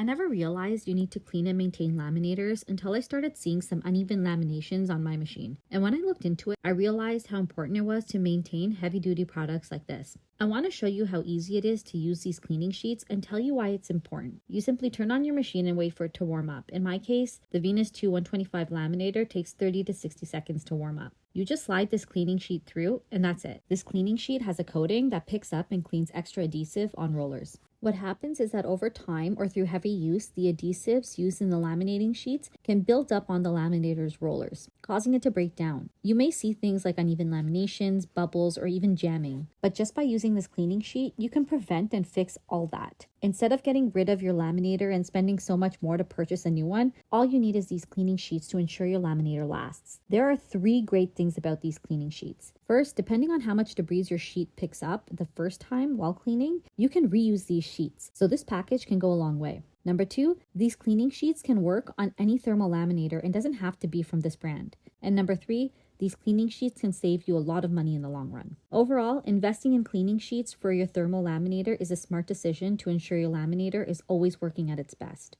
I never realized you need to clean and maintain laminators until I started seeing some uneven laminations on my machine. And when I looked into it, I realized how important it was to maintain heavy-duty products like this. I want to show you how easy it is to use these cleaning sheets and tell you why it's important. You simply turn on your machine and wait for it to warm up. In my case, the Venus 2 125 laminator takes 30 to 60 seconds to warm up. You just slide this cleaning sheet through and that's it. This cleaning sheet has a coating that picks up and cleans extra adhesive on rollers. What happens is that over time or through heavy use, the adhesives used in the laminating sheets can build up on the laminator's rollers, causing it to break down. You may see things like uneven laminations, bubbles, or even jamming. But just by using this cleaning sheet, you can prevent and fix all that. Instead of getting rid of your laminator and spending so much more to purchase a new one, all you need is these cleaning sheets to ensure your laminator lasts. There are 3 great things about these cleaning sheets. First, depending on how much debris your sheet picks up the first time while cleaning, you can reuse these sheets. So this package can go a long way. Number 2, these cleaning sheets can work on any thermal laminator and doesn't have to be from this brand. And number 3, these cleaning sheets can save you a lot of money in the long run. Overall, investing in cleaning sheets for your thermal laminator is a smart decision to ensure your laminator is always working at its best.